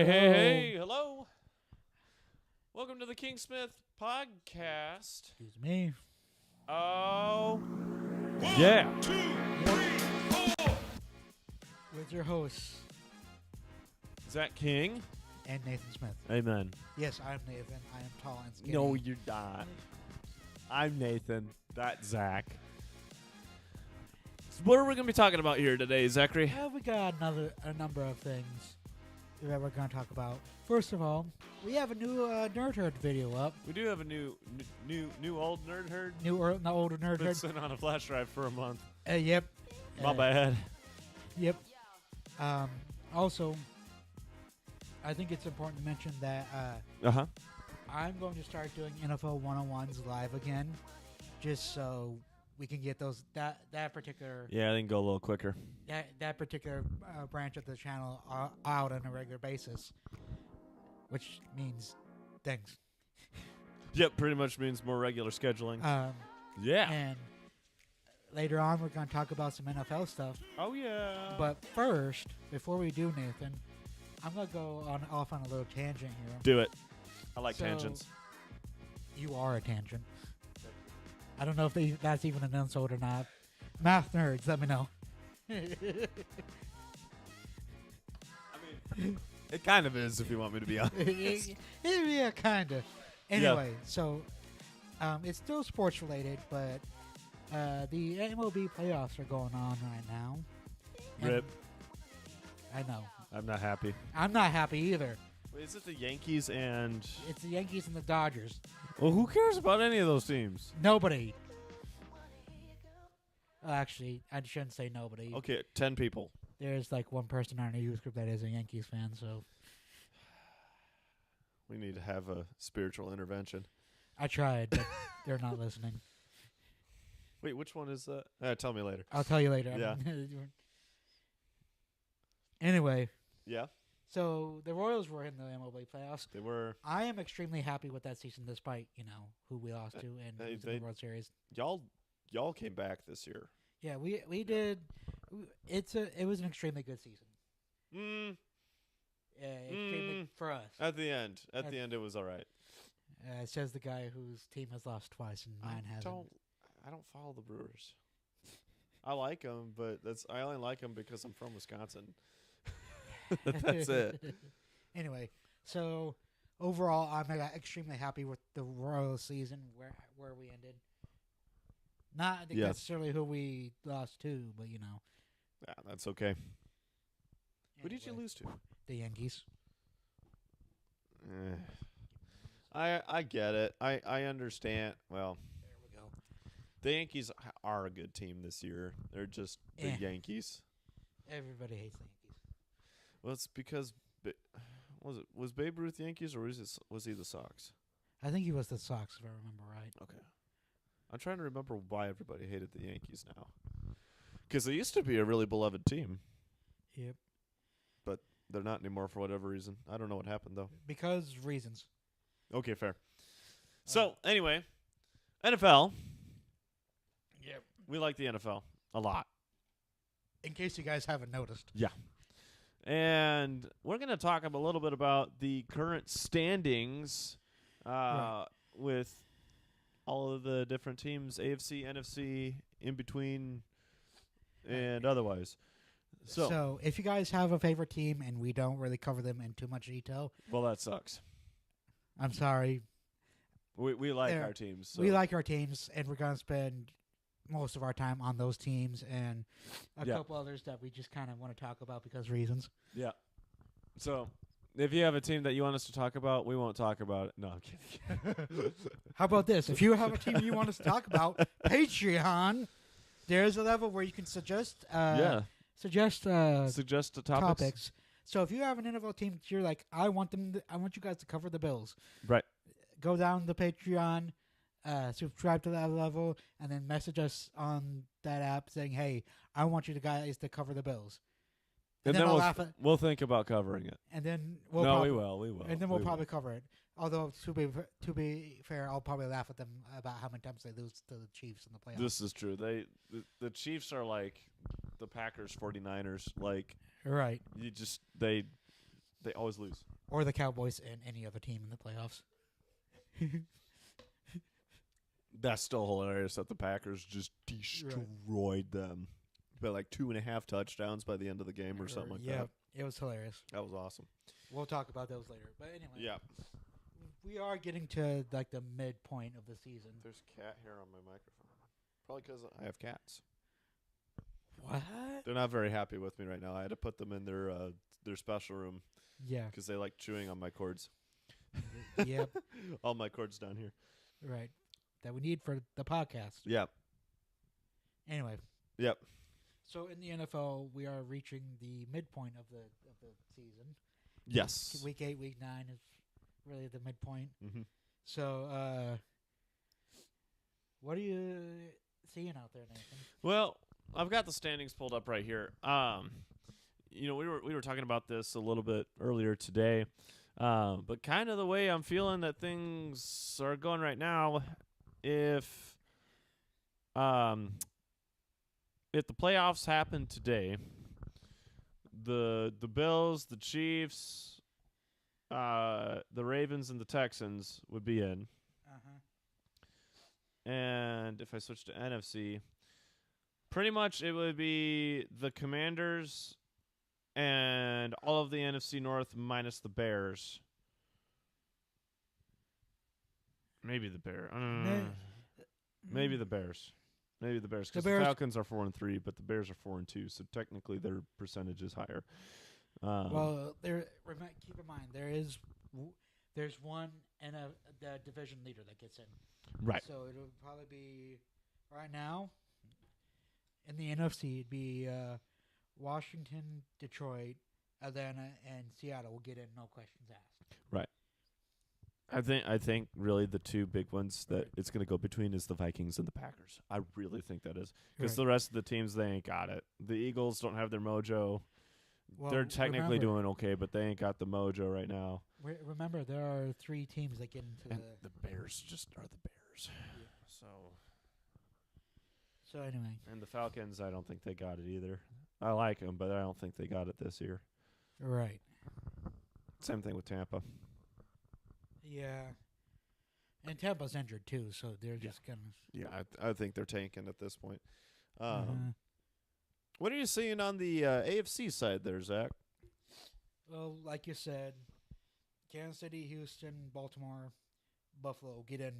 Hey, hello. Welcome to the Kingsmith podcast. Excuse me. Oh, One, yeah. 2, 3, 4. With your hosts, Zach King. and Nathan Smith. Amen. Yes, I'm Nathan. I am tall and skinny. No, you're not. I'm Nathan. That's Zach. So what are we going to be talking about here today, Zachary? We got a number of things that we're going to talk about. First of all, we have a new Nerd Herd video up. We do have a new old nerd herd. Older Nerd Been Herd. sitting on a flash drive for a month. Yep. My bad. Yep. Also, I think it's important to mention that Uh-huh. I'm going to start doing NFL 101s live again, just so we can get those that particular Yeah, they can go a little quicker. that particular branch of the channel out on a regular basis, which means things. Yep, pretty much means more regular scheduling. Yeah. And later on, we're going to talk about some NFL stuff. Oh, yeah. But first, before we do, Nathan, I'm going to go off on a little tangent here. Do it. I like So- tangents. You are a tangent. I don't know if that's even an insult or not. Math nerds, let me know. I mean, it kind of is, if you want me to be honest. Yeah, kind of. Anyway, so it's still sports related, but the MLB playoffs are going on right now. And Rip. I know. I'm not happy. I'm not happy either. Wait, is it the Yankees and... It's the Yankees and the Dodgers. Well, who cares about any of those teams? Nobody. Actually, I shouldn't say nobody. Okay, 10 people. There's like one person on our youth group that is a Yankees fan, so We need to have a spiritual intervention. I tried, but they're not listening. Wait, which one is that? Tell me later. I'll tell you later. Yeah. Anyway, Yeah, so the Royals were in the MLB playoffs. they were... I am extremely happy with that season, despite who we lost to and they- who's in the World Series. Y'all came back this year. Yeah, we did. It was an extremely good season. Extremely for us. At the end. At the end, it was all right. Says the guy whose team has lost twice and mine hasn't. I don't follow the Brewers. I like them, but I only like them because I'm from Wisconsin. That's it. Anyway, so overall, I'm extremely happy with the Royals season where we ended. Not necessarily who we lost to, but Yeah, that's okay. Who did you Anyway, lose to? The Yankees. I get it. I understand. Well, There we go. the Yankees are a good team this year. They're just the Eh. Yankees. Everybody hates the Yankees. Well, it's because was Babe Ruth Yankees or was he the Sox? I think he was the Sox, if I remember right. Okay. I'm trying to remember why everybody hated the Yankees now. Because they used to be a really beloved team. Yep. But they're not anymore for whatever reason. I don't know what happened, though. Because reasons. Okay, fair. So, anyway, NFL. Yep. We like the NFL a lot. In case you guys haven't noticed. And we're going to talk a little bit about the current standings Right. with all of the different teams, AFC, NFC, in between, and otherwise. So, if you guys have a favorite team and we don't really cover them in too much detail, well, that sucks. I'm sorry. We like There. our teams. So. We like our teams, and we're going to spend most of our time on those teams and a Yeah. couple others that we just kind of want to talk about because reasons. Yeah. So, if you have a team that you want us to talk about, we won't talk about it. No, I'm kidding. How about this? If you have a team you want us to talk about, Patreon, there's a level where you can suggest Suggest the topics. topics. So if you have an NFL team that you're like, I want you guys to cover the Bills. Right. Go down the Patreon, subscribe to that level, and then message us on that app saying, "Hey, I want you guys to cover the Bills." And then then I'll laugh at, we'll think about covering it. and then we'll No, probably, we will. We will. and then we'll We probably will. cover it. Although to be fair, I'll probably laugh at them about how many times they lose to the Chiefs in the playoffs. This is true. The Chiefs are like the Packers 49ers. Like Right. you just they always lose. or the Cowboys and any other team in the playoffs. That's still hilarious that the Packers just destroyed them. By like 2.5 touchdowns by the end of the game or something like that. It was hilarious. That was awesome. We'll talk about those later. But anyway, Yeah. we are getting to like the midpoint of the season. There's cat hair on my microphone. Probably because I have cats. What? They're not very happy with me right now. I had to put them in their special room Yeah. because they like chewing on my cords. Yep. All my cords down here. Right. That we need for the podcast. Yep. Anyway. Yep. So in the NFL, we are reaching the midpoint of the season. Yes. Week 8, Week 9 is really the midpoint. Mm-hmm. So, what are you seeing out there, Nathan? Well, I've got the standings pulled up right here. We were talking about this a little bit earlier today, but kind of the way I'm feeling that things are going right now, if the playoffs happen today, the Bills, the Chiefs, the Ravens, and the Texans would be in. And if I switch to NFC, pretty much it would be the Commanders and all of the NFC North minus the Bears. Maybe the Bears. Maybe the Bears. Maybe the Bears, because the Falcons are 4-3, but the Bears are 4-2, so technically their percentage is higher. Well, keep in mind there's one and the division leader that gets in. Right. So it'll probably be right now in the NFC. It'd be Washington, Detroit, Atlanta, and Seattle will get in, no questions asked. Right. I think really the two big ones that it's going to go between is the Vikings and the Packers. I really think that is, because the rest of the teams, they ain't got it. The Eagles don't have their mojo. Well, they're technically doing okay, but they ain't got the mojo right now. Remember, there are 3 teams that get into the Bears just are the Bears. Yeah. So anyway. And the Falcons, I don't think they got it either. I like them, but I don't think they got it this year. Right. Same thing with Tampa. Yeah. And Tampa's injured too, so they're just gonna. Yeah, I think they're tanking at this point. What are you seeing on the AFC side there, Zach? Well, like you said, Kansas City, Houston, Baltimore, Buffalo get in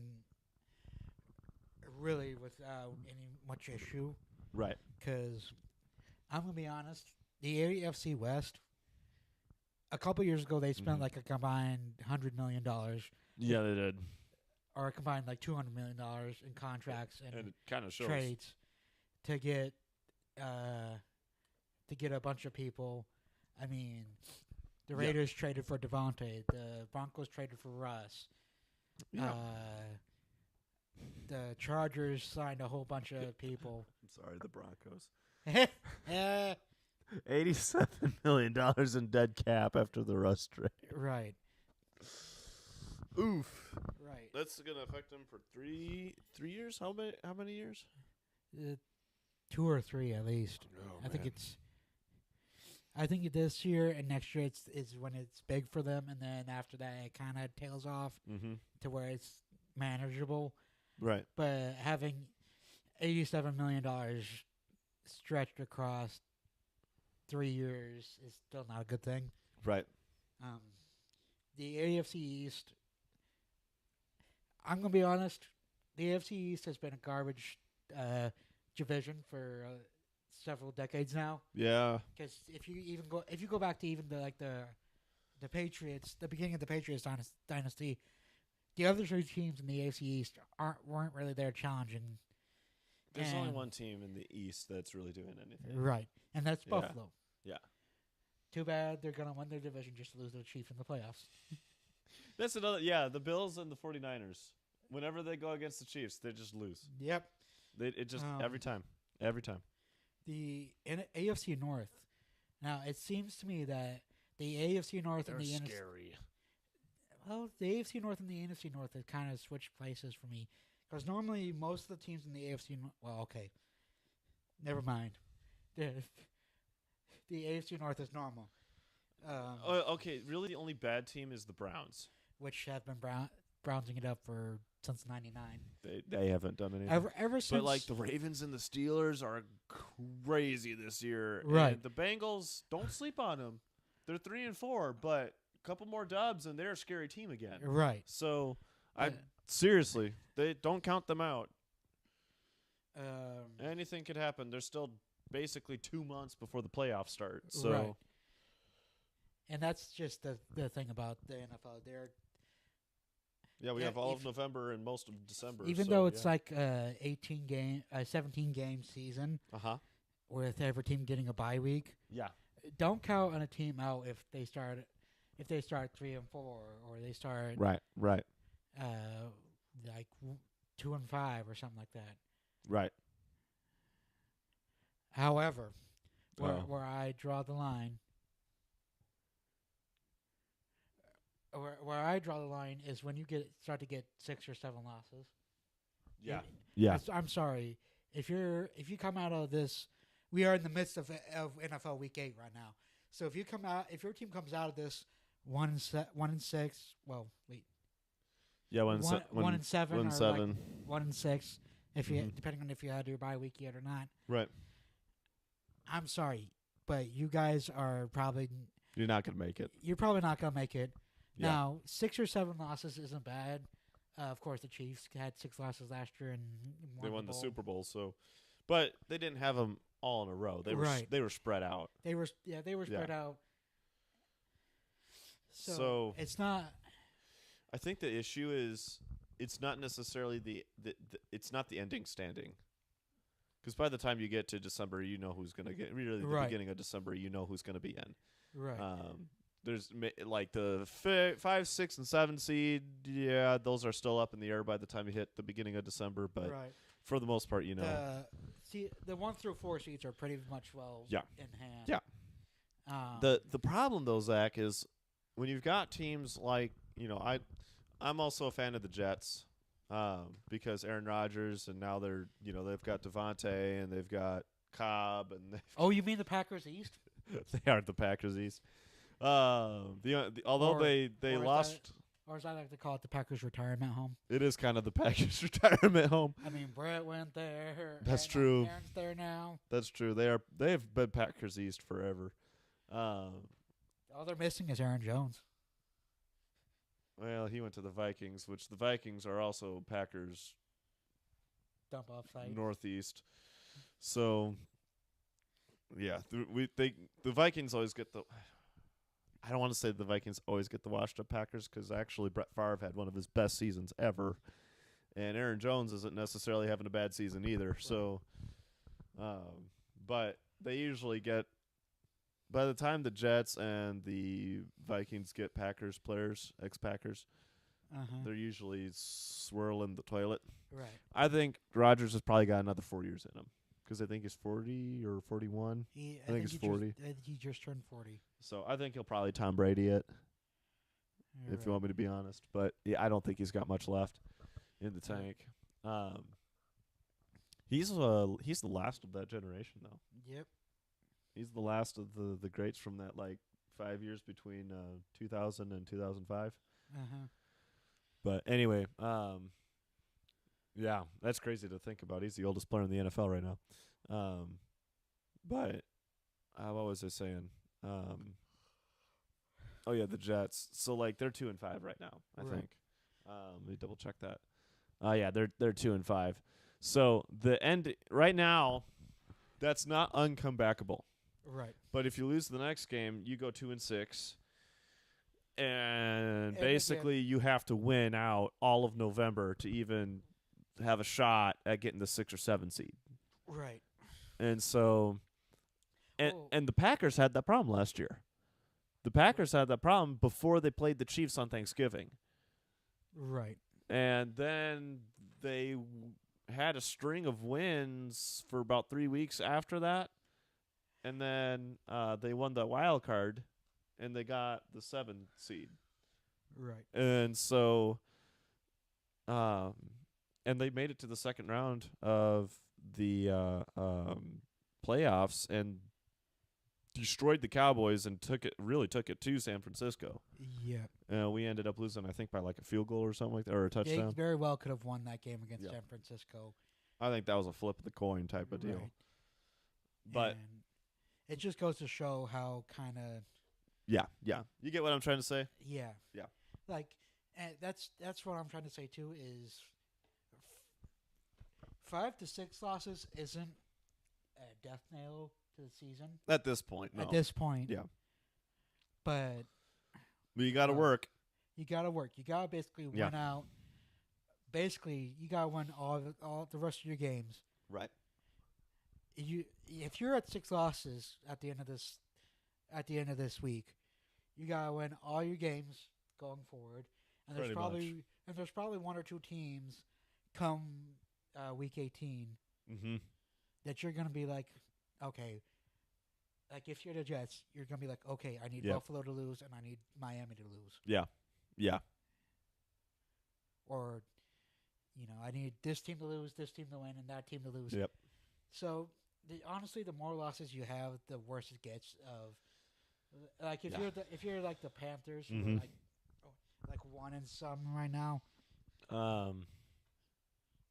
really without any much issue. Right. Because I'm going to be honest, the AFC West, a couple years ago, they spent like a combined $100 million. Yeah, they did. Or a combined like $200 million in contracts and it kind of shows. Trades to get a bunch of people. I mean, the Raiders traded for Devontae. The Broncos traded for Russ. Yeah. The Chargers signed a whole bunch of people. I'm sorry, the Broncos. uh, $87 million in dead cap after the Russ trade. right. Oof. Right. That's going to affect them for 3 years? How many years? 2 or 3 at least. Oh, I think this year and next year is when it's big for them, and then after that it kind of tails off to where it's manageable. Right. But having $87 million stretched across 3 years is still not a good thing. Right. The AFC East, I'm going to be honest, the AFC East has been a garbage division for several decades now. Yeah. Because if you go back to even the Patriots, the beginning of the Patriots dynasty, the other 3 teams in the AFC East weren't really there challenging. There's only one team in the East that's really doing anything. Right, and that's Buffalo. Yeah. Too bad they're going to win their division just to lose to the Chiefs in the playoffs. That's another. Yeah, the Bills and the 49ers. Whenever they go against the Chiefs, they just lose. Yep. It just every time. Every time. The AFC North. Now, it seems to me that the AFC North and the NFC. Scary. Well, the AFC North and the NFC North have kind of switched places for me. Because normally, most of the teams in the AFC North. Well, okay. Never mind. The AFC North is normal. Okay, really, the only bad team is the Browns. which have been browsing it up for since '99. They haven't done anything. Ever since, But like the Ravens and the Steelers are crazy this year. Right. And the Bengals, don't sleep on them. They're 3-4, but a couple more dubs and they're a scary team again. right. So I Uh, seriously, they don't count them out. Um, Anything could happen. There's still basically 2 months before the playoffs start. So Right. And that's just the thing about the NFL. They're yeah, we Yeah, have all of if- November and most of December. even so, though it's yeah. like a 17 game season with every team getting a bye week. Yeah. Don't count on a team out if they start 3-4 or they start Right. like 2-5 or something like that. Right. However, Oh. where I draw the line, where I draw the line is when you start to get 6 or 7 losses. Yeah. It- Yeah. I'm sorry if you come out of this. We are in the midst of NFL Week 8 right now. So if your team comes out of this 1-6, well, wait, Yeah. 1-7 or 1-7. like 1-6, if you Mhm. depending on if you had your bye week yet or not. Right. I'm sorry, but you guys are You're not gonna make it. you're probably not gonna make it. Yeah. Now 6 or 7 losses isn't bad. Of course, the Chiefs had 6 losses last year and They won the bowl. Super Bowl, so, but they didn't have them all in a row. They were Right. they were spread out. They were spread out. So- it's not. I think the issue is it's not necessarily the it's not the ending standing. Because by the time you get to December, you know who's gonna get. Really, the Right. beginning of December, you know who's gonna be in. Right. There's like the 5, 6, and 7 seed. Yeah, those are still up in the air by the time you hit the beginning of December. But right. for the most part, you know, The 1 through 4 seeds are pretty much well Yeah. in hand. Yeah. the problem though, Zach, is when you've got teams like I'm also a fan of the Jets because Aaron Rodgers and now they've got Devontae and they've got Cobb and Oh, you mean the Packers East? they aren't the Packers East. Although Or- they or is lost. Or as I like to call it, the Packers retirement home. It is kind of the Packers retirement home. I mean, Brett went there. That's Aaron- true. Aaron's there now. That's true. They've been Packers East forever. All they're missing is Aaron Jones. Well, he went to the Vikings, which the Vikings are also Packers Dump off site. Northeast. So, yeah, the Vikings always get the. I don't want to say the Vikings always get the washed up Packers because actually Brett Favre had one of his best seasons ever, and Aaron Jones isn't necessarily having a bad season either. So, but they usually get. By the time the Jets and the Vikings get Packers players, ex-Packers, they're usually swirling the toilet. Right. I think Rodgers has probably got another 4 years in him because I think he's 40 or 41. I think it's 40. He just turned 40. So I think he'll probably Tom Brady it, You're if you want me to be honest. But yeah, I don't think he's got much left in the tank. He's the last of that generation, though. Yep. He's the last of the greats from that 5 years between 2000 and 2005. But anyway, yeah, that's crazy to think about. He's the oldest player in the NFL right now. But what was I saying? Oh yeah, the Jets. So they're 2-5 right now, I Right. think. Let me double check that. Yeah, they're 2-5. So the end right now, that's not uncomebackable. Right. But if you lose the next game, you go 2-6, and again- basically you have to win out all of November to even have a shot at getting the 6 or 7 seed. Right. And so, Oh. and the Packers had that problem last year. The Packers had that problem before they played the Chiefs on Thanksgiving, Right. and then they had a string of wins for about 3 weeks after that. And then they won the wild card, and they got the 7 seed. Right. And so, and they made it to the second round of the playoffs, and destroyed the Cowboys and took it to San Francisco. Yeah. We ended up losing, I think, by like a field goal or something like that, or a They touchdown. very well could have won that game against Yeah. San Francisco. I think that was a flip of the coin type of deal. Right. But And it just goes to show how kind of yeah, you get what I'm trying to say. yeah. Yeah. Like, and that's what I'm trying to say too is 5 to 6 losses isn't a death nail to the season At this point, no. at this point. Yeah. But But you got to Uh, work. you got to work. You got to basically Yeah. win out. Basically, you got to win all the rest of your games. Right. If you're at 6 losses at the end of this week, you got to win all your games going forward. And there's Pretty much. probably 1 or 2 teams come week 18 Mm-hmm. that you're going to be like, okay, like if you're the Jets, you're going to be like, okay, I need Yep. Buffalo to lose and I need Miami to lose. Yeah. Or, I need this team to lose, this team to win, and that team to lose. Yep. So, honestly, the more losses you have, the worse it gets. Like if you're like the Panthers, who Mhm. are like 1 and some right now.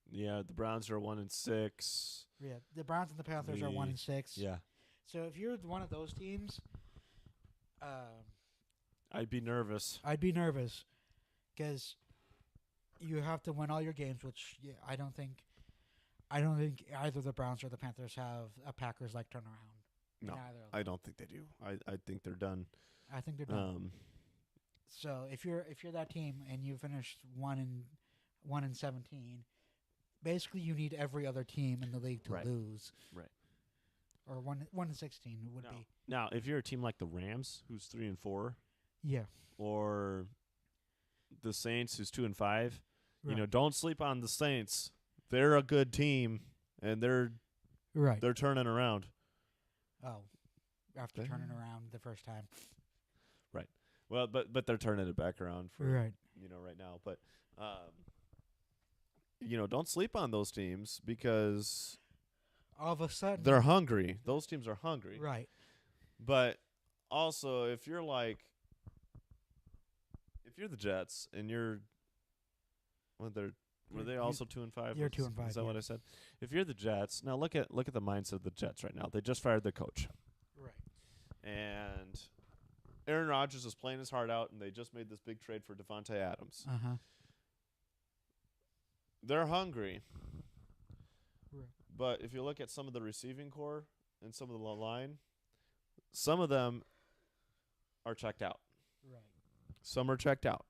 Yeah, the Browns are 1-6. Yeah, the Browns and the Panthers are 1 and 6. Yeah. So if you're one of those teams, I'd be nervous. I'd be nervous because you have to win all your games, which I don't think either the Browns or the Panthers have a Packers like turnaround. No, Neither of them. I don't think they do. I think they're done. I think they're done. So if you're that team and you finished 1 and 17, basically you need every other team in the league to Right. lose. Right. Or 1 and 16 would be. Now, if you're a team like the Rams, who's 3-4, Yeah. or the Saints, who's 2-5, Right. don't sleep on the Saints. They're a good team, and they're Right. turning around. Oh, after turning around the first time. Well, but they're turning it back around for Right. right now. But don't sleep on those teams because All of a sudden. they're hungry. Those teams are hungry. Right. But also, if you're the Jets and you're, were they also 2-5? You're 2-5, Is that yeah. what I said? If you're the Jets, now look at the mindset of the Jets right now. They just fired their coach, Right. and Aaron Rodgers is playing his heart out, and they just made this big trade for Devontae Adams. Uh-huh. They're hungry. Right. But if you look at some of the receiving core and some of the line, some of them are checked out. Right. Some are checked out.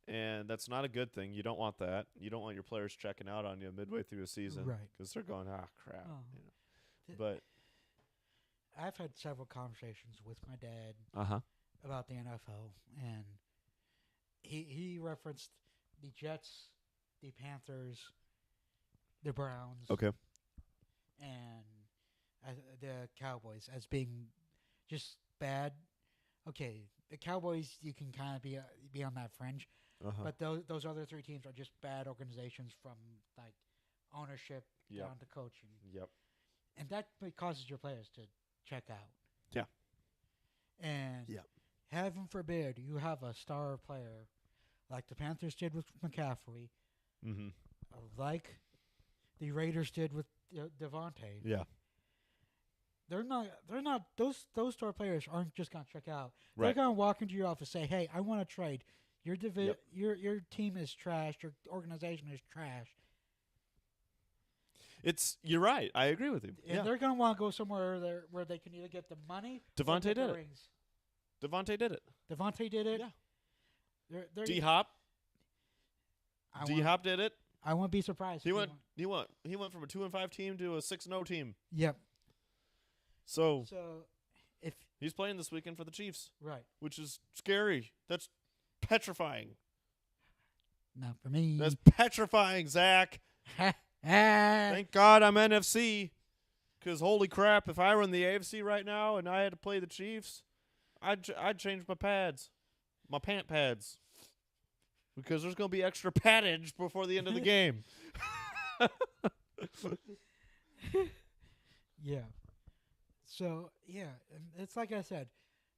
And that's not a good thing. You don't want that. You don't want your players checking out on you midway through a season. Right. Because they're going, crap. Oh. But, I've had several conversations with my dad uh-huh. about the NFL, and he referenced the Jets, the Panthers, the Browns, Okay. and the Cowboys as being just bad. Okay, the Cowboys you can kind of be on that fringe, Uh-huh. but those other 3 teams are just bad organizations from like ownership Yep. down to coaching, Yep. and that causes your players to check out. Yeah. And Yep. heaven forbid you have a star player like the Panthers did with McCaffrey, Mm-hmm. like the Raiders did with Devontae. Yeah. They're not those star players aren't just gonna check out. They're Right. gonna walk into your office and say, "Hey, I want to trade. Your Yep. your team is trash. Your organization is trash." You're right. I agree with you. And they're gonna want to go somewhere where they can either get the money. or Devontae get the did it. rings. Devontae did it. Devontae did it. Yeah. They're, D-Hop. I won't- D-Hop did it. I won't be surprised. He if went from a 2-5 team to a 6-0 team. Yep. So So, if he's playing this weekend for the Chiefs, right, which is scary. That's petrifying. not for me. That's petrifying, Zach. Thank God I'm NFC. Because holy crap, if I were in the AFC right now and I had to play the Chiefs, I'd change my pads, my pant pads, because there's going to be extra paddage before the end of the game. Yeah. So yeah, and it's like I said,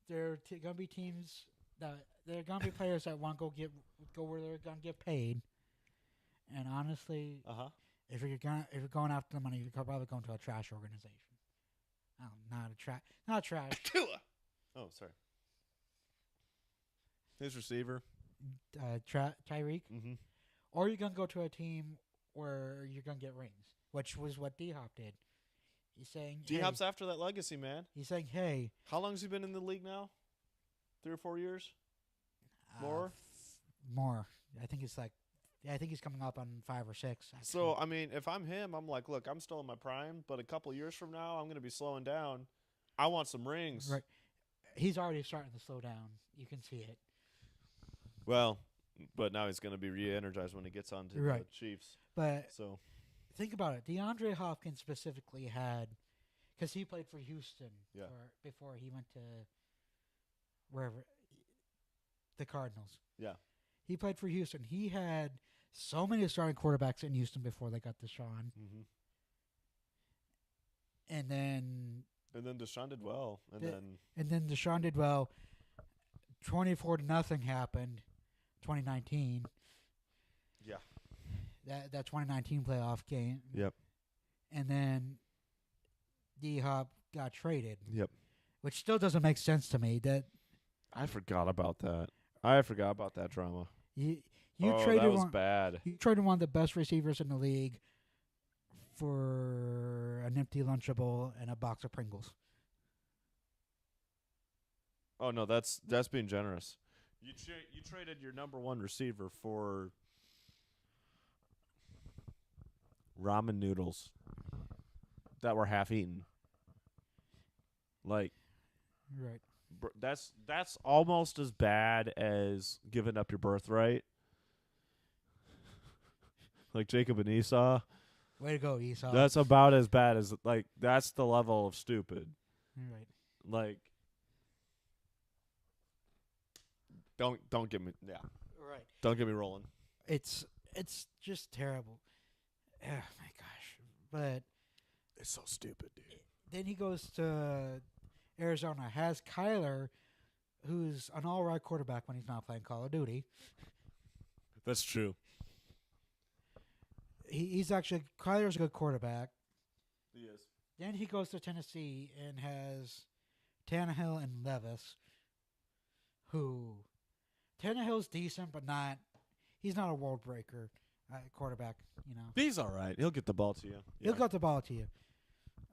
there are gonna be teams that there are gonna be players that want to go where they're gonna get paid. And honestly, if you're going after the money, you're probably going to a trash organization. Not trash. Oh, sorry. His receiver. Tyreek. Mm-hmm. Or you're gonna go to a team where you're gonna get rings, which was what D Hop did. He's saying D-Hop's after that legacy, man. He's saying, hey. How long has he been in the league now? 3 or 4 years? More? More. I think he's coming up on 5 or 6. Actually. So, I mean, if I'm him, I'm like, look, I'm still in my prime, but a couple years from now, I'm going to be slowing down. I want some rings. Right. He's already starting to slow down. You can see it. Well, but now he's going to be re-energized when he gets on to the Chiefs. But so think about it. DeAndre Hopkins specifically had, because he played for Houston before he went to wherever, the Cardinals. Yeah. He played for Houston. He had so many starting quarterbacks in Houston before they got Deshaun. Mm-hmm. And then Deshaun did well. And then Deshaun did well. 24-0 happened. 2019. Yeah. That 2019 playoff game. Yep. And then D-Hop got traded. Yep. Which still doesn't make sense to me. That I forgot about that. I forgot about that drama. You traded that was bad. You traded one of the best receivers in the league for an empty Lunchable and a box of Pringles. Oh no, that's being generous. You traded your number one receiver for ramen noodles that were half eaten. Like, right. That's almost as bad as giving up your birthright. Like Jacob and Esau. Way to go, Esau. That's about as bad as, like, that's the level of stupid. Right. Like, don't get me, Right. Don't get me rolling. It's just terrible. Oh my gosh. But it's so stupid, dude. Then he goes to Arizona, has Kyler, who's an all-right quarterback when he's not playing Call of Duty. That's true. Kyler's a good quarterback. He is. Then he goes to Tennessee and has Tannehill and Levis, who Tannehill's decent, but he's not a world breaker quarterback, you know. He's all right. He'll get the ball to you. He'll get the ball to you.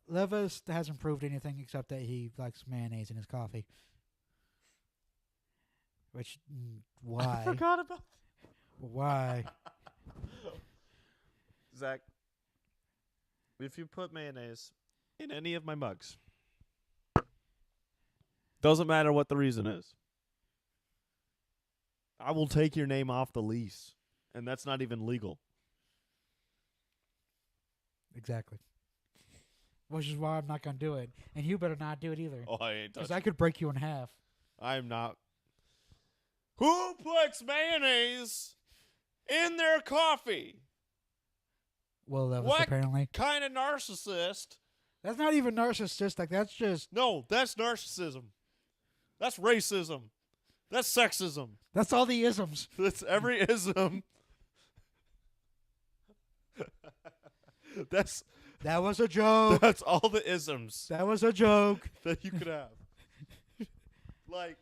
Levis hasn't proved anything except that he likes mayonnaise in his coffee. Which, why? I forgot about that. Why? Zach, if you put mayonnaise in any of my mugs, doesn't matter what the reason is, I will take your name off the lease, and that's not even legal. Exactly. Which is why I'm not going to do it. And you better not do it either. Oh, I ain't touching. Because I could break you in half. I'm not. Who puts mayonnaise in their coffee? Well, that was what apparently. Kind of narcissist? That's not even narcissistic. That's just. No, that's narcissism. That's racism. That's sexism. That's all the isms. That's every ism. That was a joke. That's all the isms That was a joke. that you could have. Like,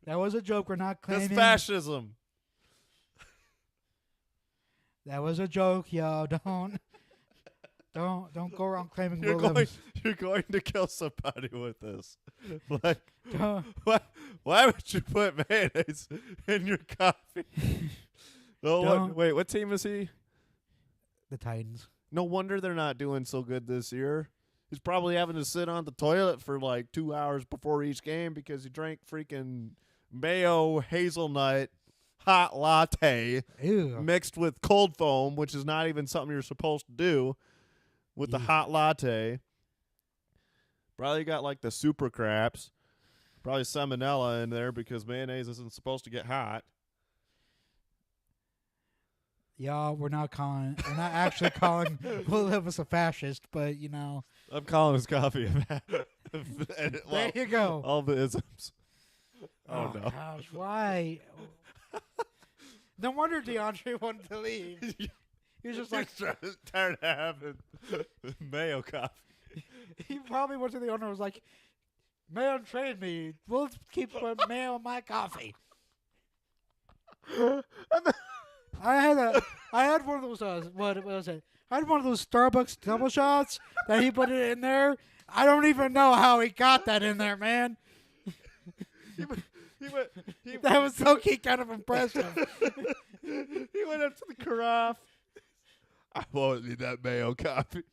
that was a joke. We're not claiming. that's fascism. That was a joke, yo. Don't go around claiming You're Will Levis. going to kill somebody with this. Like, Don't. why would you put mayonnaise in your coffee? Wait, what team is he? The Titans. No wonder they're not doing so good this year. He's probably having to sit on the toilet for like 2 hours before each game because he drank freaking mayo hazelnut hot latte Ew. mixed with cold foam, which is not even something you're supposed to do with the hot latte. Probably got like the super craps. Probably salmonella in there because mayonnaise isn't supposed to get hot. Y'all, we're not actually calling Will Levis a fascist, but I'm calling his coffee. there you go. All the isms. Oh, no. Gosh, why? No wonder DeAndre wanted to leave. He was just like, tired of having mayo coffee. he probably went to the owner and was like, "Mayo, trade me. We'll keep mayo in my coffee." I had one of those. What was it? I had one of those Starbucks double shots that he put it in there. I don't even know how he got that in there, man. That was kind of impressive. He went up to the carafe. I won't need that mayo coffee.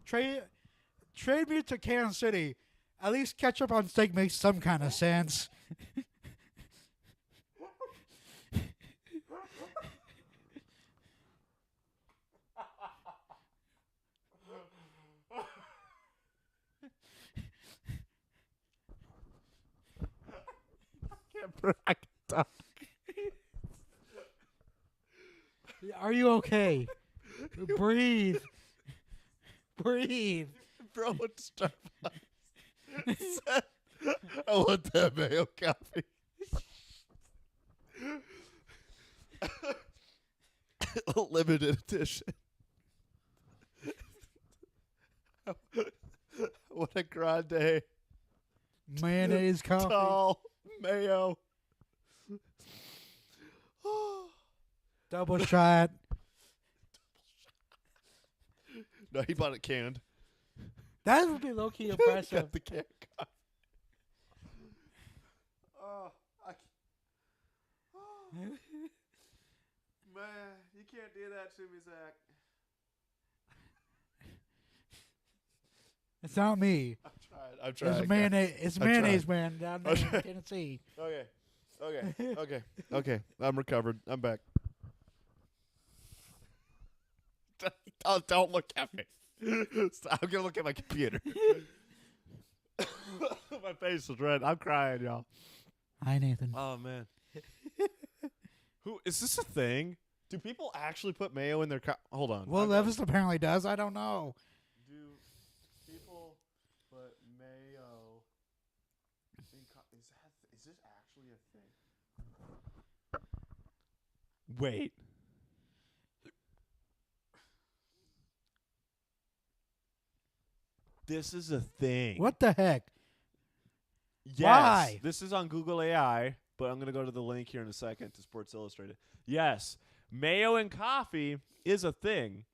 Trade me to Kansas City. At least ketchup on steak makes some kind of sense. I can talk. Are you okay? Breathe. Breathe. Bro, what Starbucks? I want that mayo coffee. Limited edition. What a grande. Mayonnaise coffee. Tall mayo. Double shot. No, he bought it canned. That would be low-key impressive. Got the canned coffee. Man, you can't do that to me, Zach. It's not me. I'm trying. It's mayonnaise. It's mayonnaise man down there in Tennessee. Okay. I'm recovered. I'm back. Don't look at me. I'm gonna look at my computer. My face is red. I'm crying, y'all. Hi, Nathan. Oh man. Who is this a thing? Do people actually put mayo in their Hold on. Well, Levis apparently does. I don't know. Do people put mayo in is this actually a thing? Wait. This is a thing. What the heck? Yes. Why? This is on Google AI, but I'm going to go to the link here in a second to Sports Illustrated. Yes. Mayo and coffee is a thing.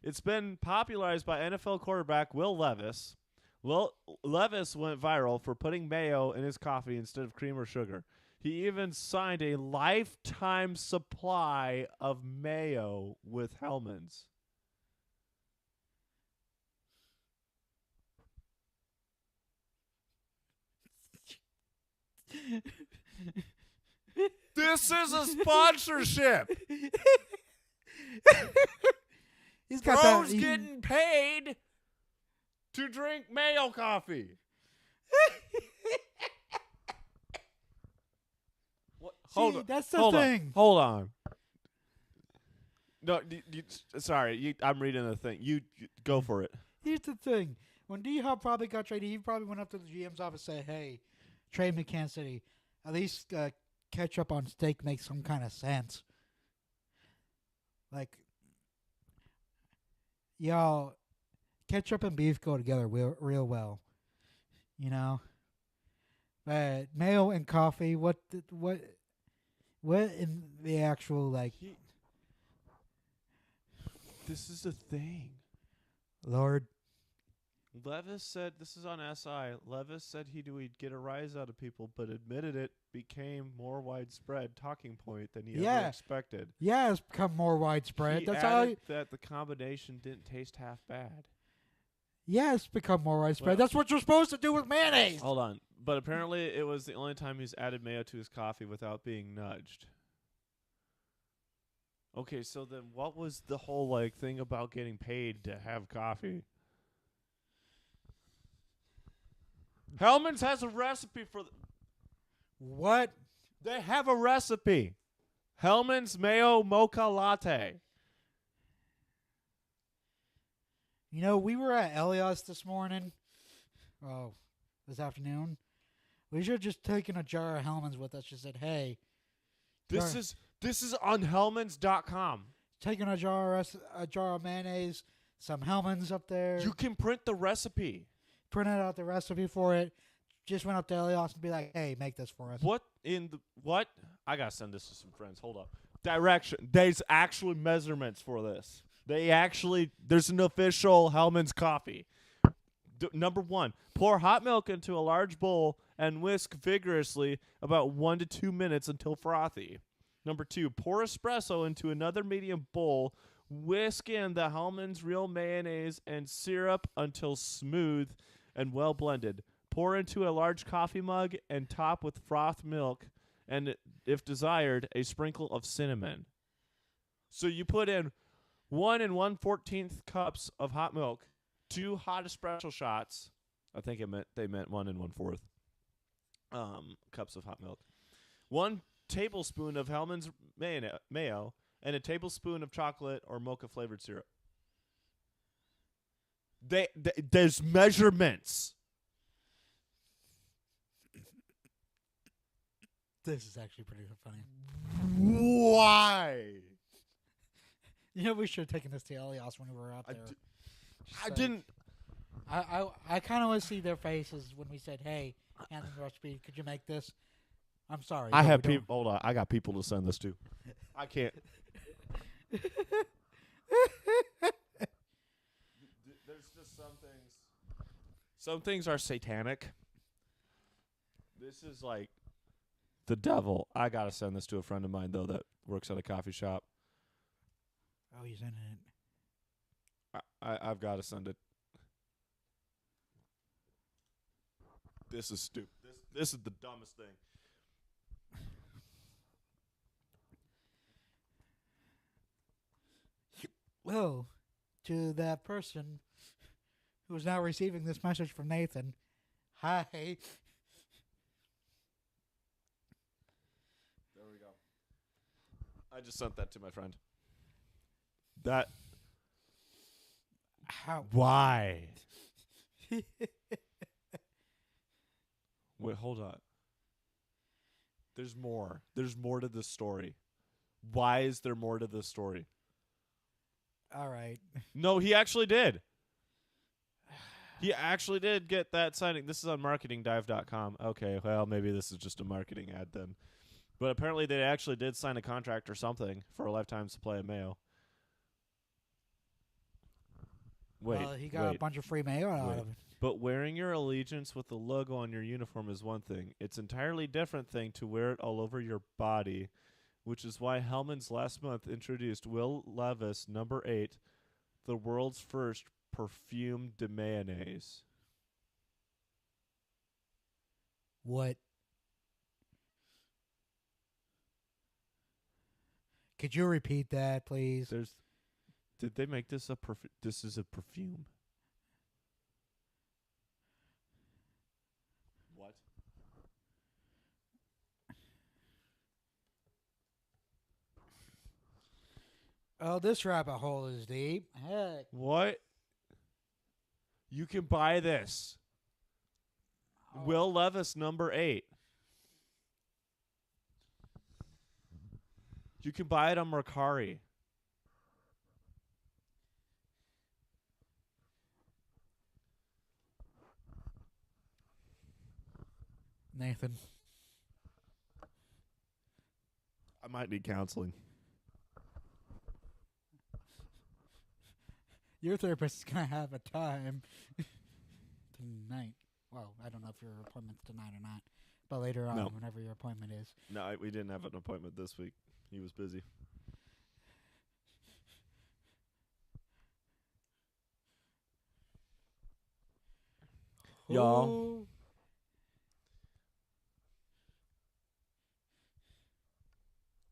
It's been popularized by NFL quarterback Will Levis. Levis went viral for putting mayo in his coffee instead of cream or sugar. He even signed a lifetime supply of mayo with Hellmann's. This is a sponsorship. He's got Bro's that. getting paid to drink mayo coffee. What? See, that's the thing. Hold on. No, sorry. I'm reading the thing. You go for it. Here's the thing. When D-Hop probably got traded, he probably went up to the GM's office and said, "Hey, trade me Kansas City. At least ketchup on steak makes some kind of sense." Like, y'all, ketchup and beef go together real well, you know. But mayo and coffee, what in the actual This is a thing. Lord? Levis said, this is on SI, Levis said he'd get a rise out of people, but admitted it became more widespread talking point than he ever expected. Yeah, it's become more widespread. He That's added that the combination didn't taste half bad. Yeah, it's become more widespread. Well, That's what you're supposed to do with mayonnaise. Hold on. But apparently it was the only time he's added mayo to his coffee without being nudged. Okay, so then what was the whole thing about getting paid to have coffee? Hellmann's has a recipe for What? They have a recipe. Hellman's Mayo Mocha Latte. You know, we were at Elias this morning. Oh, this afternoon. We should have just taken a jar of Hellman's with us. Just said, hey. This is on Hellman's.com. Taking a jar of mayonnaise, some Hellman's up there. You can print the recipe. Printed out the recipe for it. Just went up to Elias and be like, hey, make this for us. What? I gotta send this to some friends. Hold up. Direction. There's actually measurements for this. There's an official Hellman's coffee. Number 1, pour hot milk into a large bowl and whisk vigorously about 1 to 2 minutes until frothy. Number 2, pour espresso into another medium bowl. Whisk in the Hellman's real mayonnaise and syrup until smooth and well blended. Pour into a large coffee mug and top with frothed milk and, if desired, a sprinkle of cinnamon. So you put in 1 1/14 cups of hot milk, 2 hot espresso shots. I think they meant 1 1/4 cups of hot milk. 1 tablespoon of Hellman's mayo, and a tablespoon of chocolate or mocha flavored syrup. There's measurements. This is actually pretty funny. Why? You know, we should have taken this to Elias when we were out there. I didn't. I kind of want to see their faces when we said, hey, hand them the recipe. Could you make this? I'm sorry. I have people. Hold on. I got people to send this to. I can't. There's just some things. Some things are satanic. This is like the devil. I gotta send this to a friend of mine though that works at a coffee shop. Oh, you sending it? I've got to send it. This is stupid. This is the dumbest thing. Well, to that person who is now receiving this message from Nathan, hi. There we go. I just sent that to my friend. That. How? Why? Wait, hold on. There's more. There's more to this story. Why is there more to this story? All right. No, he actually did. He actually did get that signing. This is on marketingdive.com. Okay, well, maybe this is just a marketing ad then. But apparently they actually did sign a contract or something for a lifetime supply of mayo. Wait, well, he got a bunch of free mayo out of it. But wearing your allegiance with the logo on your uniform is one thing. It's entirely different thing to wear it all over your body, which is why Hellman's last month introduced Will Levis No. 8, the world's first perfume de mayonnaise. What? Could you repeat that, please? Did they make this this is a perfume? What? Oh, this rabbit hole is deep. Heck. What? You can buy this. Oh. Will Levis No. 8. You can buy it on Mercari. Nathan. I might need counseling. Your therapist is going to have a time tonight. Well, I don't know if your appointment's tonight or not, but later on, whenever your appointment is. No, we didn't have an appointment this week. He was busy. Y'all.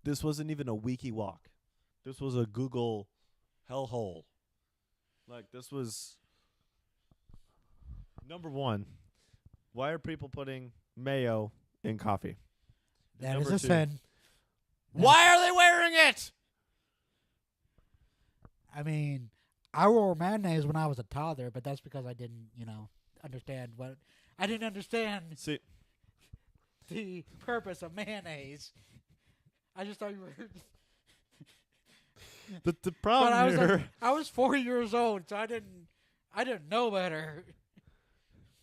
This wasn't even a wiki walk. This was a Google hellhole. Like, this was... Number one, why are people putting mayo in coffee? That is Number a two, sin. Why are they wearing it? I mean, I wore mayonnaise when I was a toddler, but that's because I didn't, understand what. I didn't understand See, the purpose of mayonnaise. I just thought you were. the But problem I was here. I was 4 years old, so I didn't know better.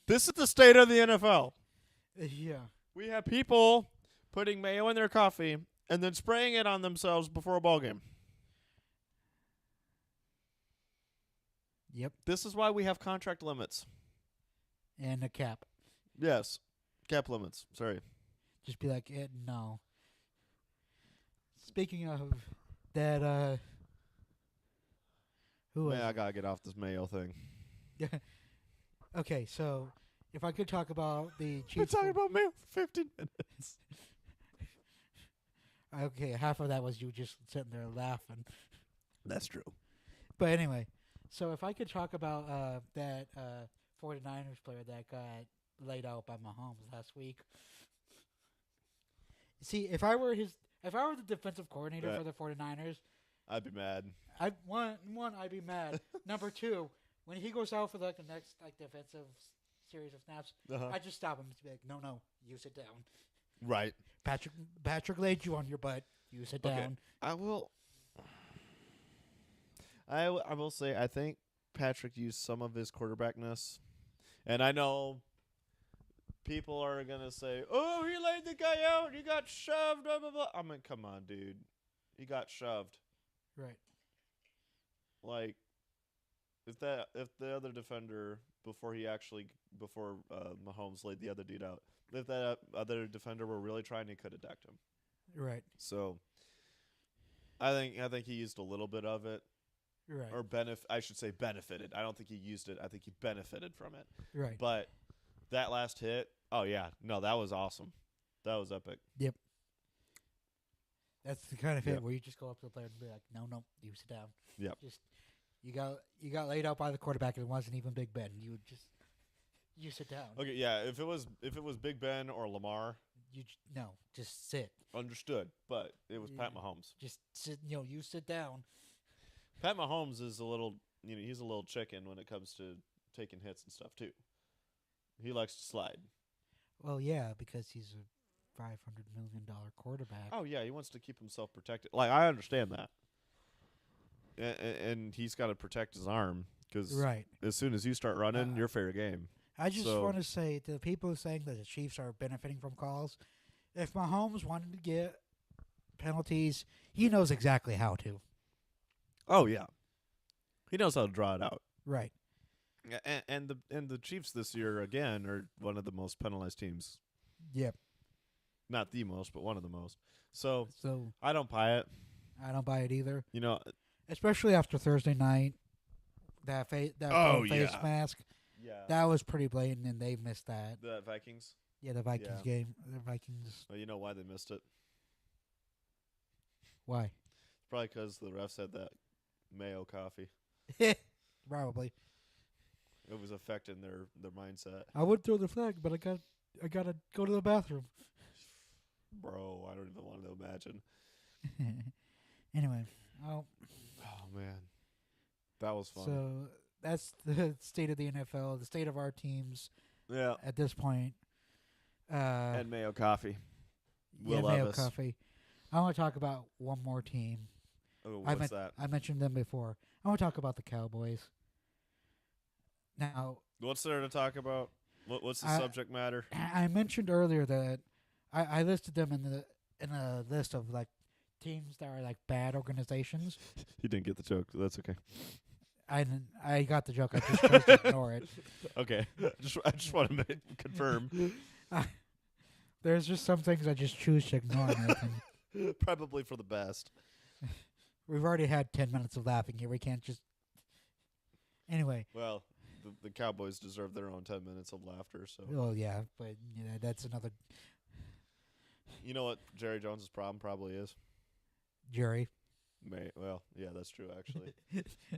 This is the state of the NFL. Yeah. We have people putting mayo in their coffee and then spraying it on themselves before a ball game. Yep. This is why we have contract limits. And a cap. Yes, cap limits. Sorry. Just be like, no. Speaking of that, who was Man, I gotta get off this mayo thing. Okay, so if I could talk about the We're Chiefs. talking about mayo for 15 minutes. Okay, half of that was you just sitting there laughing. That's true. But anyway, so if I could talk about that 49ers player that got laid out by Mahomes last week. See, if I were the defensive coordinator Yeah. for the 49ers, I'd be mad. I'd be mad. Number two, when he goes out for the next defensive series of snaps, I just stop him and be like, no, you sit down. Right. Patrick laid you on your butt. You sit Okay. down. I will say I think Patrick used some of his quarterbackness. And I know people are going to say, "Oh, he laid the guy out. He got shoved, blah, blah, blah." I mean, come on, dude. He got shoved. Right. Like if the other defender before Mahomes laid the other dude out, if that other defender were really trying, he could have decked him. Right. So I think he used a little bit of it, Right. or I should say benefited. I don't think he used it. I think he benefited from it. Right. But that last hit, oh yeah, no, that was awesome. That was epic. Yep. That's the kind of hit Yep. where you just go up to the player and be like, no, you sit down. Yep. Just you got laid out by the quarterback and it wasn't even Big Ben. You sit down. Okay, yeah. If it was Big Ben or Lamar, Just sit. understood. But it was Pat Mahomes. Just sit. You sit down. Pat Mahomes is a little, he's a little chicken when it comes to taking hits and stuff too. He likes to slide. Well, yeah, because he's a $500 million quarterback. Oh yeah, he wants to keep himself protected. Like I understand that, and he's got to protect his arm because Right. as soon as you start running, you're fair game. I just So- want to say to the people saying that the Chiefs are benefiting from calls, if Mahomes wanted to get penalties, he knows exactly how to. Oh yeah, he knows how to draw it out. Right. And the Chiefs this year again are one of the most penalized teams. Yep. Not the most, but one of the most. So So I don't buy it. I don't buy it either. Especially after Thursday night, that face yeah. mask, Yeah. that was pretty blatant, and they missed that. The Vikings. Yeah, the Vikings Yeah. game. The Vikings. Well, you know why they missed it? Why? Probably because the refs had that mayo coffee. Probably. It was affecting their mindset. I would throw the flag, but I gotta go to the bathroom. Bro, I don't even want to imagine. Anyway, Oh man, that was fun. so that's the state of the NFL, the state of our teams yeah, at this point. and mayo coffee. Yeah, Will Mayo Levis. Coffee. I want to talk about one more team. Oh, what's that? I mentioned them before. I want to talk about the Cowboys. Now, What's there to talk about? What's the subject matter? I mentioned earlier that I listed them in a list of teams that are bad organizations. You didn't get the joke. That's okay. I got the joke. I just chose to ignore it. Okay, I just want to confirm. There's just some things I just choose to ignore. And everything. Probably for the best. We've already had 10 minutes of laughing here. We can't just. Anyway. Well, the Cowboys deserve their own 10 minutes of laughter. So Oh yeah, but that's another you know what Jerry Jones's problem probably is? jury. Well, yeah, that's true. Actually,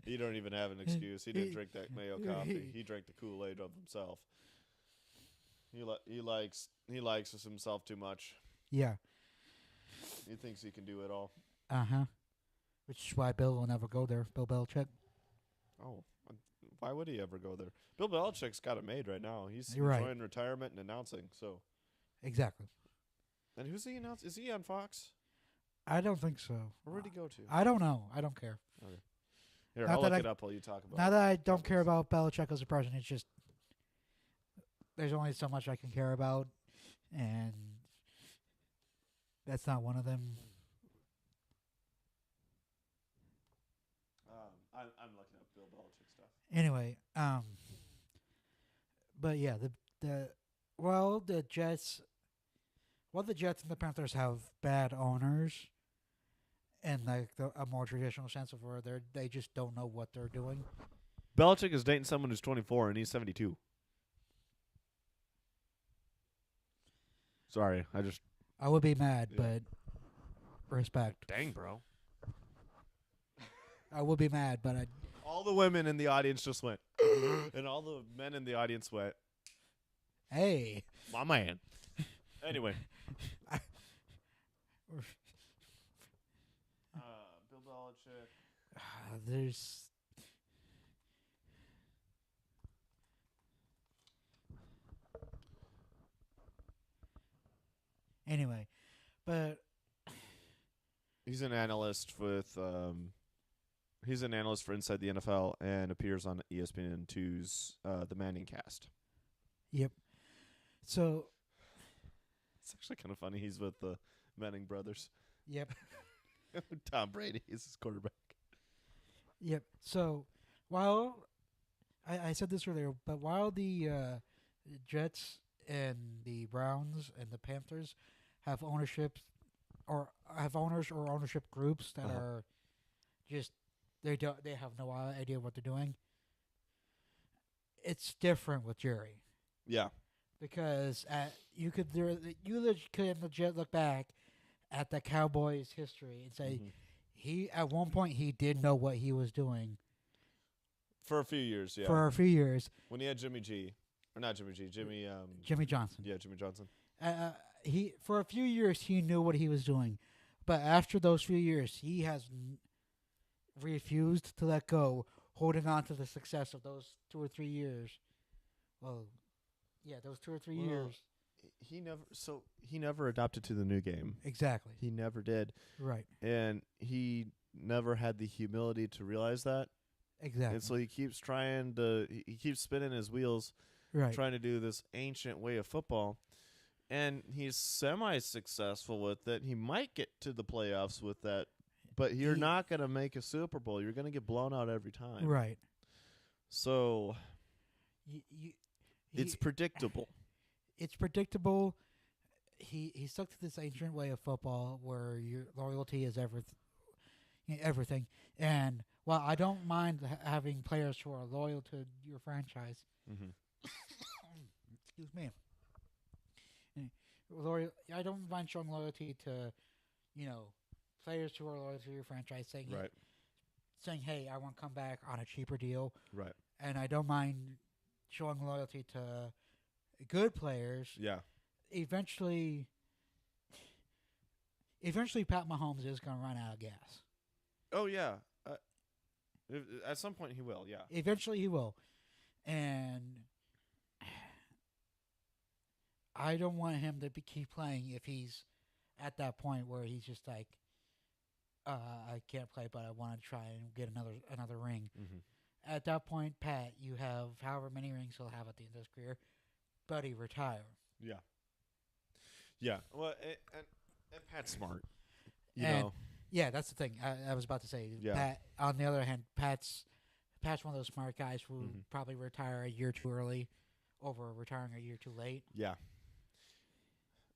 he don't even have an excuse. He didn't drink that mayo coffee. He drank the Kool-Aid of himself. He likes himself too much. Yeah. He thinks he can do it all. Which is why Bill will never go there. Bill Belichick. Oh, why would he ever go there? Bill Belichick's got it made right now. He's You're right. enjoying retirement and announcing. So, Exactly. and who's he announced? Is he on Fox? I don't think so. Where would he go to? I don't know. I don't care. Okay. Here, Not I'll that look I- it up while you talk about Now it. that I don't care about Belichick as a person, it's just there's only so much I can care about, and that's not one of them. I'm looking up Bill Belichick stuff. Anyway, but yeah, the Jets, the Jets and the Panthers have bad owners, and like a more traditional sense of where they just don't know what they're doing. Belichick is dating someone who's 24 and he's 72. Sorry, I would be mad, Yeah. but respect. dang, bro. I would be mad, but I. All the women in the audience just went, and all the men in the audience went, Hey. my man. Anyway. Bill Belichick. There's. Anyway, but He's an analyst with he's an analyst for Inside the NFL and appears on ESPN2's The Manning Cast. yep. So It's actually kind of funny. He's with the Manning brothers. yep, Tom Brady is his quarterback. yep. So while I said this earlier, but while the Jets and the Browns and the Panthers have ownership or have owners or ownership groups that Uh-huh. are just they have no idea what they're doing. It's different with Jerry. Yeah. Because you could legit look back at the Cowboys' history and say Mhm. he at one point he did know what he was doing For a few years, yeah. for a few years. When he had Jimmy G. Or not Jimmy G. Jimmy Jimmy Johnson. Yeah, Jimmy Johnson. He for a few years he knew what he was doing, but after those few years he has refused to let go, holding on to the success of those 2 or 3 years. Well, yeah, those 2 or 3 Well, years. He never adopted to the new game. Exactly. He never did. Right. And he never had the humility to realize that. Exactly. And so he keeps he keeps spinning his wheels, right. trying to do this ancient way of football. And he's semi-successful with it. He might get to the playoffs with that, but you're not going to make a Super Bowl. You're going to get blown out every time. Right. So it's predictable. It's predictable. He stuck to this ancient way of football where your loyalty is everything. And while I don't mind having players who are loyal to your franchise, Mm-hmm. excuse me. I don't mind showing loyalty to, players who are loyal to your franchise, saying, Right. "Hey, I want to come back on a cheaper deal." Right. And I don't mind showing loyalty to good players. Yeah. Eventually, Pat Mahomes is going to run out of gas. Oh, yeah. At some point he will, yeah. Eventually, he will. And I don't want him to keep playing if he's at that point where he's just like, I can't play, but I want to try and get another ring. Mm-hmm. At that point, Pat, you have however many rings he'll have at the end of his career. Buddy, retire. Yeah. Yeah. Well, and Pat's smart. You And- know. Yeah, that's the thing. I was about to say. Yeah. Pat, on the other hand, Pat's one of those smart guys who Mhm. probably retire a year too early over retiring a year too late. Yeah.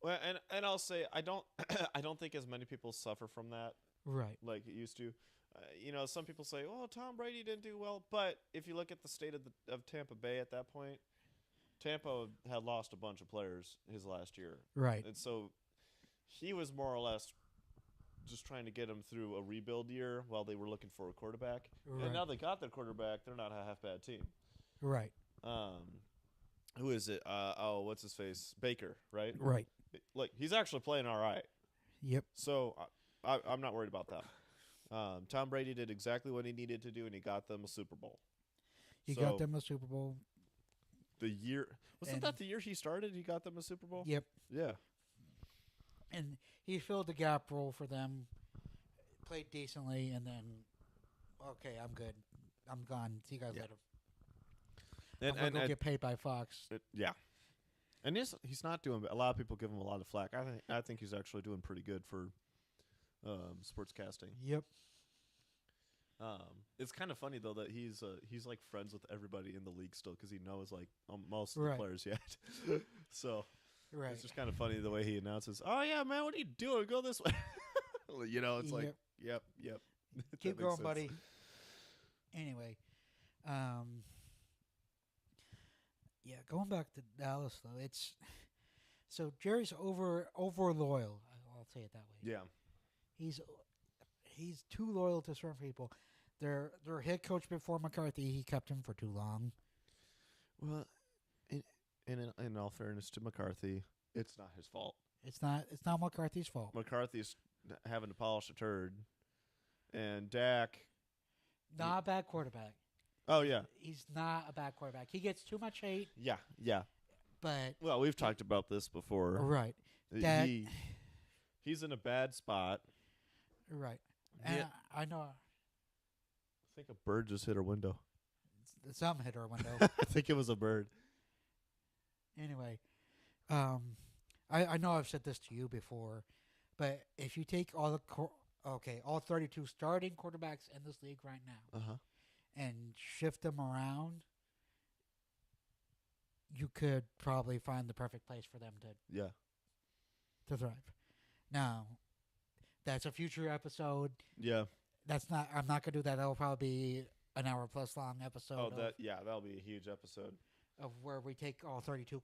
Well, and I'll say I don't I don't think as many people suffer from that Right. like it used to. Some people say, "Oh, Tom Brady didn't do well," but if you look at the state of Tampa Bay at that point, Tampa had lost a bunch of players his last year, Right. and so he was more or less just trying to get him through a rebuild year while they were looking for a quarterback. Right. And now they got their quarterback; they're not a half bad team. Right. Who is it? What's his face? Baker, right? Right. Like he's actually playing all right. Yep. So I'm not worried about that. Tom Brady did exactly what he needed to do, and he got them a Super Bowl. He So got them a Super Bowl. The year wasn't And- that the year he started? He got them a Super Bowl. Yep. Yeah. And he filled the gap role for them, played decently, and then, okay, I'm good. I'm gone. See you guys Yeah. later. And I'm going to go get paid by Fox. yeah. And he's not doing. A lot of people give him a lot of flack. I think he's actually doing pretty good for sportscasting. Yep. It's kind of funny though that he's like friends with everybody in the league still because he knows like most of the Right. players yet. So Right. it's just kind of funny the way he announces, "Oh yeah, man, what are you doing? Go this way." It's like, yep. That Keep makes going, sense. buddy. Anyway, yeah, going back to Dallas though, it's so Jerry's over loyal. I'll say it that way. Yeah. He's too loyal to certain people. Their head coach before McCarthy, he kept him for too long. Well, in all fairness to McCarthy, it's not his fault. It's not McCarthy's fault. McCarthy's having to polish a turd, and Dak. Not a bad quarterback. Oh yeah, He's not a bad quarterback. He gets too much hate, yeah. but Well, we've talked about this before. right, Dak- He's in a bad spot. right. And Yeah. I know I think a bird just hit our window. some hit our window. I think it was a bird. Anyway, I know I've said this to you before, but if you take all all 32 starting quarterbacks in this league right now Uh-huh. and shift them around, you could probably find the perfect place for them Yeah. to thrive. Now, that's a future episode. Yeah. I'm not gonna do that. That'll probably be an hour plus long episode that'll be a huge episode. of where we take all 32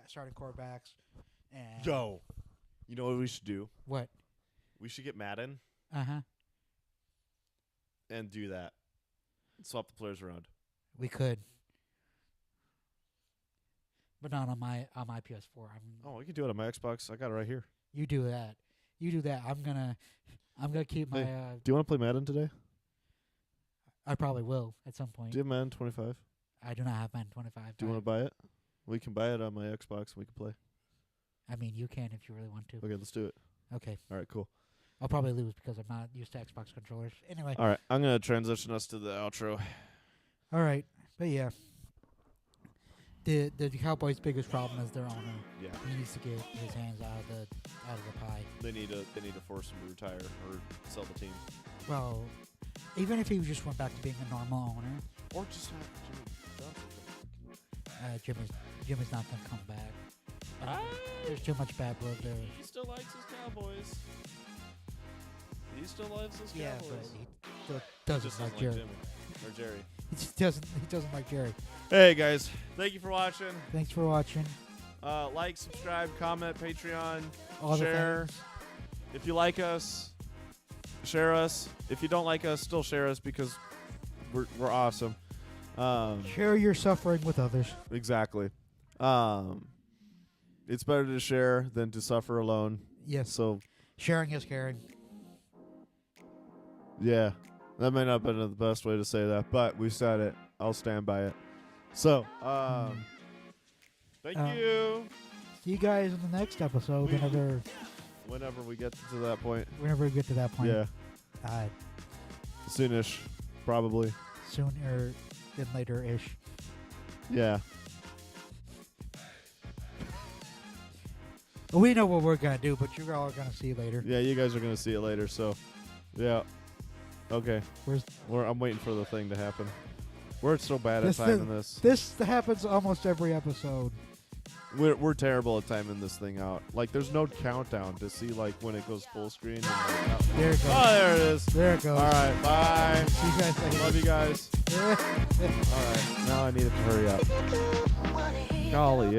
starting quarterbacks and Yo. You know what we should do? what? We should get Madden Uh-huh. and do that. Swap the players around. We could. But not on my PS4. Oh, we could do it on my Xbox. I got it right here. You do that. I'm gonna keep my Hey. Do you want to play Madden today? I probably will at some point. Do you have Madden 25? I do not have Madden 25. Do you want to buy it? We can buy it on my Xbox and we can play. I mean, you can if you really want to. Okay, let's do it. Okay. All right, cool. I'll probably lose because I'm not used to Xbox controllers. Anyway. All right, I'm going to transition us to the outro. All right. But yeah. The Cowboys' biggest problem is their owner. Yeah. He needs to get his hands out of the pie. They need to force him to retire or sell the team. Well, even if he just went back to being a normal owner, Or just have Jimmy Johnson. Jimmy's not gonna come back. Ah, There's too much bad blood there. he still likes his Cowboys. He still loves his Yeah, Cowboys. but he Just doesn't like Jerry. Jimmy or Jerry. He just doesn't like Jerry. Hey guys, thank you for watching. Thanks for watching. Like, subscribe, comment, Patreon, All share. the things. If you like us, share us. If you don't like us, still share us because we're awesome. Share your suffering with others. Exactly. It's better to share than to suffer alone. Yes. So Sharing is caring. yeah, that may not have been the best way to say that, but we said it. I'll stand by it. So thank you. See you guys in the next episode Whenever we get to that point. whenever we get to that point. Yeah, soonish, probably. Sooner than later-ish. Yeah. We know what we're going to do, but you're all going to see later. Yeah, you guys are gonna see it later. So, yeah. Okay. I'm waiting for the thing to happen. We're so bad at timing this. This happens almost every episode. We're terrible at timing this thing out. Like, there's no countdown to see like when it goes full screen. And, like, There it goes. oh, there it is. There it goes. All right, bye. See you guys later. Love you guys. All right, now I need it to hurry up. Golly,